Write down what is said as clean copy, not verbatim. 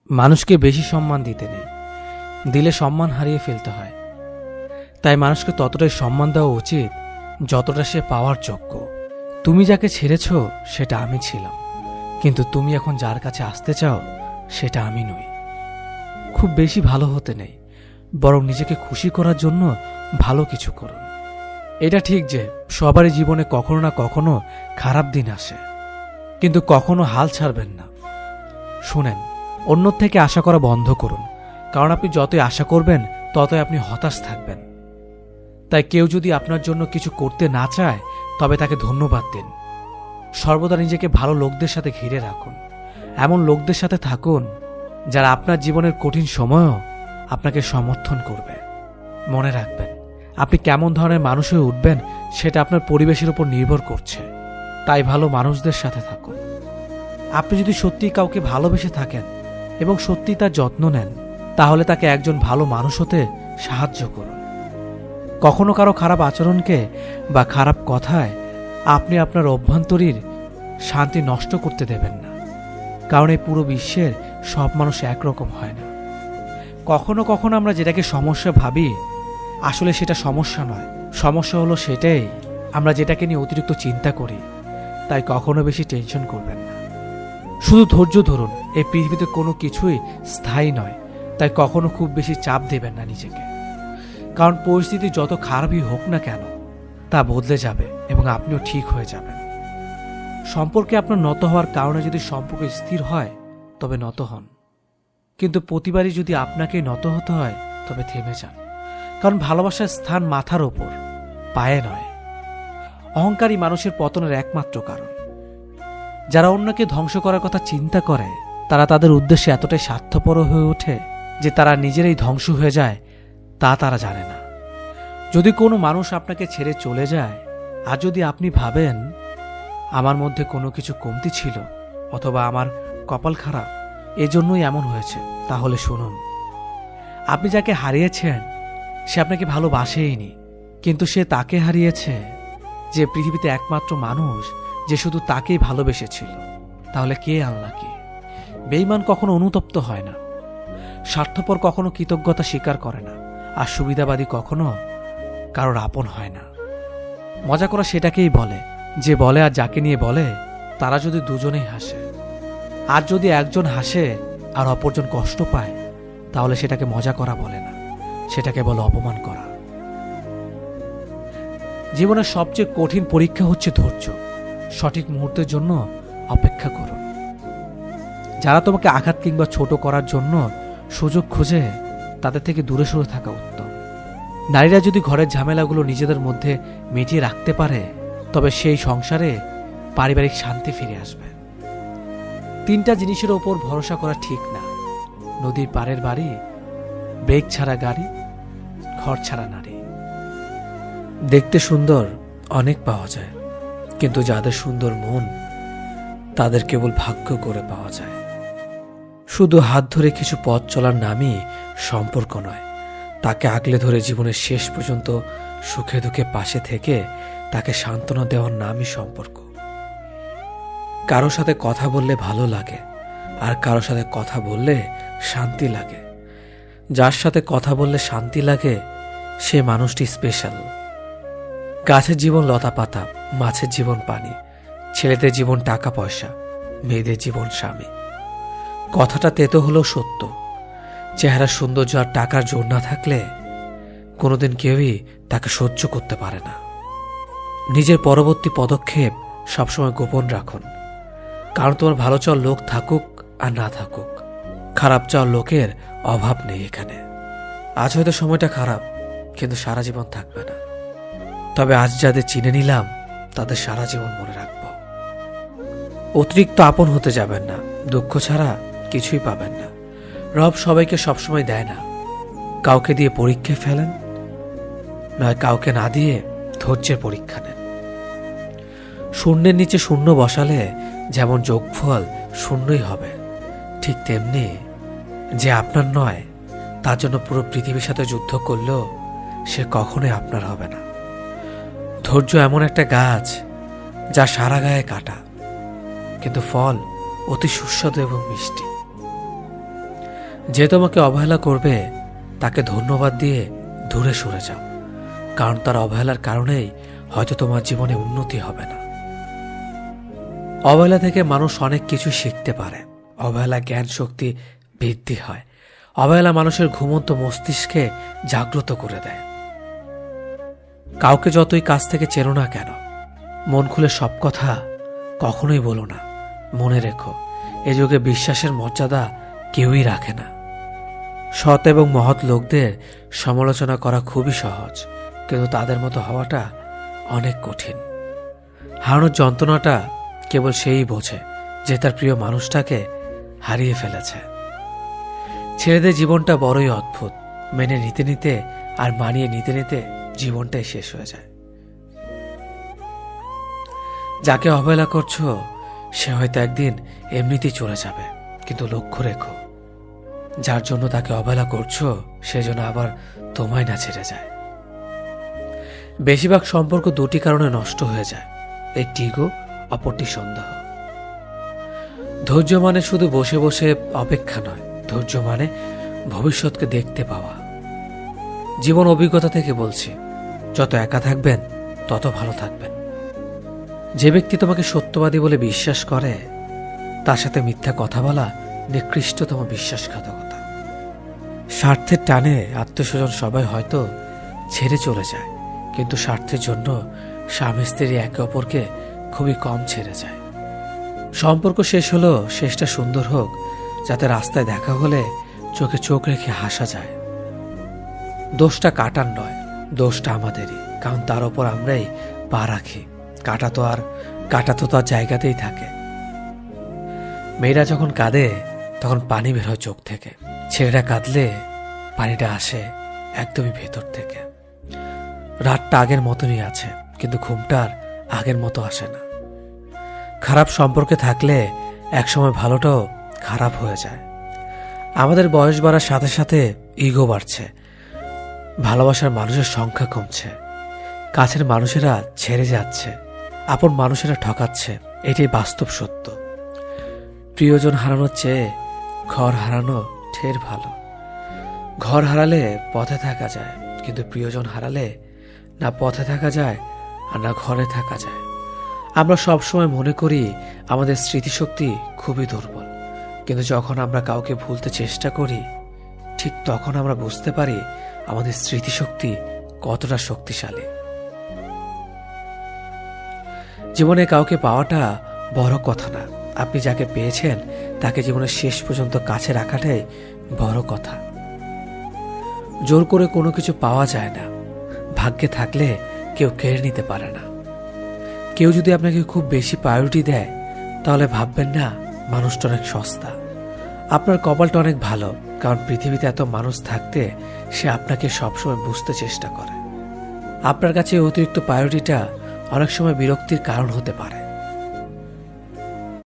মানুষকে বেশি সম্মান দিতে নেই, দিলে সম্মান হারিয়ে ফেলতে হয়। তাই মানুষকে ততটাই সম্মান দেওয়া উচিত যতটা সে পাওয়ার যোগ্য। তুমি যাকে ছেড়েছ সেটা আমি ছিলাম, কিন্তু তুমি এখন যার কাছে আসতে চাও সেটা আমি নই। খুব বেশি ভালো হতে নেই, বরং নিজেকে খুশি করার জন্য ভালো কিছু করুন। এটা ঠিক যে সবারই জীবনে কখনো না কখনো খারাপ দিন আসে, কিন্তু কখনো হাল ছাড়বেন না। শুনেন, অন্যর থেকে আশা করা বন্ধ করুন, কারণ আপনি যতই আশা করবেন ততই আপনি হতাশ থাকবেন। তাই কেউ যদি আপনার জন্য কিছু করতে না চায় তবে তাকে ধন্যবাদ দিন। সর্বদা নিজেকে ভালো লোকদের সাথে ঘিরে রাখুন, এমন লোকদের সাথে থাকুন যারা আপনার জীবনের কঠিন সময়ও আপনাকে সমর্থন করবে। মনে রাখবেন, আপনি কেমন ধরনের মানুষ হয়ে উঠবেন সেটা আপনার পরিবেশের উপর নির্ভর করছে। তাই ভালো মানুষদের সাথে থাকুন। আপনি যদি সত্যিই কাউকে ভালোবেসে থাকেন এবং সত্যিই তার যত্ন নেন, তাহলে তাকে একজন ভালো মানুষ হতে সাহায্য করুন। কখনো কারো খারাপ আচরণকে বা খারাপ কথায় আপনি আপনার অভ্যন্তরীণ শান্তি নষ্ট করতে দেবেন না, কারণ এই পুরো বিশ্বের সব মানুষ একরকম হয় না। কখনো কখনো আমরা যেটাকে সমস্যা ভাবি, আসলে সেটা সমস্যা নয়। সমস্যা হলো সেটাই আমরা যেটাকে নিয়ে অতিরিক্ত চিন্তা করি। তাই কখনো বেশি টেনশন করবেন না, শুধু ধৈর্য ধরুন। এই পৃথিবীতে কোনো কিছুই স্থায়ী নয়, তাই কখনো খুব বেশি চাপ দেবেন না নিজেকে, কারণ পরিস্থিতি যত খারাপই হোক না কেন তা বদলে যাবে এবং আপনিও ঠিক হয়ে যাবেন। সম্পর্কে আপনার নত হওয়ার কারণে যদি সম্পর্ক স্থির হয় তবে নত হন, কিন্তু প্রতিবারই যদি আপনাকেই নত হতে হয় তবে থেমে যান, কারণ ভালোবাসার স্থান মাথার ওপর, পায়ে নয়। অহংকারী মানুষের পতনের একমাত্র কারণ। যারা অন্যকে ধ্বংস করার কথা চিন্তা করে তারা তাদের উদ্দেশ্যে এতটাই স্বার্থপর হয়ে ওঠে যে তারা নিজেরাই ধ্বংস হয়ে যায় তা তারা জানে না। যদি কোনো মানুষ আপনাকে ছেড়ে চলে যায় আর যদি আপনি ভাবেন আমার মধ্যে কোনো কিছু কমতি ছিল অথবা আমার কপাল খারাপ এজন্যই এমন হয়েছে, তাহলে শুনুন, আপনি যাকে হারিয়েছেন সে আপনাকে ভালোবাসেইনি, কিন্তু সে তাকে হারিয়েছে যে পৃথিবীতে একমাত্র মানুষ যে শুধু তাকেই ভালোবেসেছিল। তাহলে কে আনলাকি? বেঈমান কখনো অনুতপ্ত হয় না, স্বার্থপর কখনো কৃতজ্ঞতা স্বীকার করে না, আর সুবিধাবাদী কখনো কারোর আপন হয় না। মজা করা সেটাকেই বলে যে বলে আর যাকে নিয়ে বলে তারা যদি দুজনেই হাসে। আর যদি একজন হাসে আর অপরজন কষ্ট পায় তাহলে সেটাকে মজা করা বলে না, সেটাকে বলে অপমান করা। জীবনের সবচেয়ে কঠিন পরীক্ষা হচ্ছে ধৈর্য। সঠিক মুহূর্তের জন্য অপেক্ষা করুন। যারা তোমাকে আঘাত কিংবা ছোট করার জন্য সুযোগ খোঁজে তাদের থেকে দূরে সরে থাকা উত্তম। নারীরা যদি ঘরের ঝামেলাগুলো নিজেদের মধ্যে মিটিয়ে রাখতে পারে তবে সেই সংসারে পারিবারিক শান্তি ফিরে আসবে। তিনটা জিনিসের ওপর ভরসা করা ঠিক না: নদীর পাড়ের বাড়ি, ব্রেক ছাড়া গাড়ি, ঘর ছাড়া নারী। দেখতে সুন্দর অনেক পাওয়া যায়, কিন্তু যাদের সুন্দর মন তাদের কেবল ভাগ্য করে পাওয়া যায়। শুধু হাত ধরে কিছু পথ চলার নামই সম্পর্ক নয়, তাকে আগলে ধরে জীবনের শেষ পর্যন্ত সুখে দুঃখে পাশে থেকে তাকে সান্ত্বনা দেওয়ার নামই সম্পর্ক। কারো সাথে কথা বললে ভালো লাগে, আর কারো সাথে কথা বললে শান্তি লাগে। যার সাথে কথা বললে শান্তি লাগে সে মানুষটি স্পেশাল। গাছের জীবন লতা পাতা, মাছের জীবন পানি, ছেলেদের জীবন টাকা পয়সা, মেয়েদের জীবন স্বামী। কথাটা তেতো হলেও সত্য। চেহারা সৌন্দর্য আর টাকার জোর না থাকলে কোনোদিন কেউই তাকে সহ্য করতে পারে না। নিজের পরবর্তী পদক্ষেপ সবসময় গোপন রাখুন, কারণ তোমার ভালো চাওয়ার লোক থাকুক আর না থাকুক, খারাপ চাওয়ার লোকের অভাব নেই এখানে। আজ হয়তো সময়টা খারাপ, কিন্তু সারা জীবন থাকবে না। তবে আজ যাদের চিনে নিলাম তাদের সারা জীবন মনে রাখব। অতিরিক্ত আপন হতে যাবেন না, দুঃখ ছাড়া কিছুই পাবেন না। রব সবাইকে সবসময় দেয় না, কাউকে দিয়ে পরীক্ষা ফেলেন, নয় কাউকে না দিয়ে ধৈর্যের পরীক্ষা নেন। শূন্যের নিচে শূন্য বসালে যেমন যোগফল শূন্যই হবে, ঠিক তেমনি যে আপনার নয় তার জন্য পুরো পৃথিবীর সাথে যুদ্ধ করলেও সে কখনোই আপনার হবে না। ধৈর্য এমন একটা গাছ যা সারা গায়ে কাটা, কিন্তু ফল অতি সুস্বাদু এবং মিষ্টি। যে তোমাকে অবহেলা করবে তাকে ধন্যবাদ দিয়ে দূরে সরে যাও, কারণ তার অবহেলার কারণেই হয়তো তোমার জীবনে উন্নতি হবে না। অবহেলা থেকে মানুষ অনেক কিছু শিখতে পারে। অবহেলা জ্ঞান শক্তি বৃদ্ধি হয়। অবহেলা মানুষের ঘুমন্ত মস্তিষ্কে জাগ্রত করে দেয়। কাউকে যতই কাছ থেকে চেনো না কেন, মন খুলে সব কথা কখনোই বলো না। মনে রেখো, এ যুগে বিশ্বাসের মর্যাদা কেউই রাখে না। সৎ এবং মহৎ লোকদের সমালোচনা করা খুবই সহজ, কিন্তু তাদের মতো হওয়াটা অনেক কঠিন। হারানোর যন্ত্রণাটা কেবল সেই বোঝে যে তার প্রিয় মানুষটাকে হারিয়ে ফেলেছে। ছেলেদের জীবনটা বড়ই অদ্ভুত। মেনে নিতে নিতে আর মানিয়ে নিতে নিতে জীবনটাই শেষ হয়ে যায়। যাকে অবহেলা করছো সে হয়তো একদিন এমনিতেই চলে যাবে, কিন্তু লক্ষ্য রেখো, যার জন্য তাকে অবহেলা করছো সে যেন আবার তোমায় না ছেড়ে যায়। বেশিরভাগ সম্পর্ক দুটি কারণে নষ্ট হয়ে যায়। একটি ইগো, অপরটি সন্দেহ। ধৈর্য মানে শুধু বসে বসে অপেক্ষা নয়, ধৈর্য মানে ভবিষ্যৎকে দেখতে পাওয়া। জীবন অভিজ্ঞতা থেকে বলছি, যত একা থাকবেন তত ভালো থাকবেন। যে ব্যক্তি তোমাকে সত্যবাদী বলে বিশ্বাস করে, তার সাথে মিথ্যা কথা বলা নিকৃষ্টতম বিশ্বাসঘাতকতা। স্বার্থের টানে আত্মীয়স্বজন সবাই হয়তো ছেড়ে চলে যায়, কিন্তু স্বার্থের জন্য স্বামী স্ত্রী একে অপরকে খুবই কম ছেড়ে যায়। সম্পর্ক শেষ হলো, শেষটা সুন্দর হোক, যাতে রাস্তায় দেখা হলে চোখে চোখ রেখে হাসা যায়। দোষটা কাটার নয়, দোষটা আমাদেরই, কারণ তার ওপর আমরাই পা রাখি। কাটা তো তার জায়গাতেই থাকে। মেয়েরা যখন কাঁদে তখন পানি বের হয় চোখ থেকে, ছেলেরা কাঁদলে পানিটা আসে একদমই ভেতর থেকে। রাতটা আগের মতনই আছে, কিন্তু ঘুমটার আগের মতো আসে না। খারাপ সম্পর্কে থাকলে একসময় ভালোটাও খারাপ হয়ে যায়। আমাদের বয়স বাড়ার সাথে সাথে ইগো বাড়ছে, ভালোবাসার মানুষের সংখ্যা কমছে, কাছের মানুষেরা ছেড়ে যাচ্ছে, আপন মানুষেরা ঠকাচ্ছে। এটাই বাস্তব সত্য। প্রিয়জন হারানোর চেয়ে ঘর হারানো ঢের ভালো। ঘর হারালে পথে থাকা যায়, কিন্তু প্রিয়জন হারালে না পথে থাকা যায় আর না ঘরে থাকা যায়। আমরা সবসময় মনে করি আমাদের স্মৃতিশক্তি খুবই দুর্বল, কিন্তু যখন আমরা কাউকে ভুলতে চেষ্টা করি, ঠিক তখন আমরা বুঝতে পারি আমাদের স্মৃতিশক্তি কতটা শক্তিশালী। জীবনে কাউকে পাওয়াটা বড় কথা না, আপনি যাকে পেয়েছেন তাকে জীবনের শেষ পর্যন্ত কাছে রাখাটাই বড় কথা। জোর করে কোনো কিছু পাওয়া যায় না, ভাগ্যে থাকলে কেউ কেড়ে নিতে পারে না। কেউ যদি আপনাকে খুব বেশি প্রায়োরিটি দেয়, তাহলে ভাববেন না মানুষটা অনেক সস্তা। আপনার কপালটা অনেক ভালো, কারণ পৃথিবীতে এত মানুষ থাকতে সে আপনাকে সবসময় বুঝতে চেষ্টা করে। আপনার কাছে অতিরিক্ত প্রায়োরিটিটা অনেক সময় বিরক্তির কারণ হতে পারে।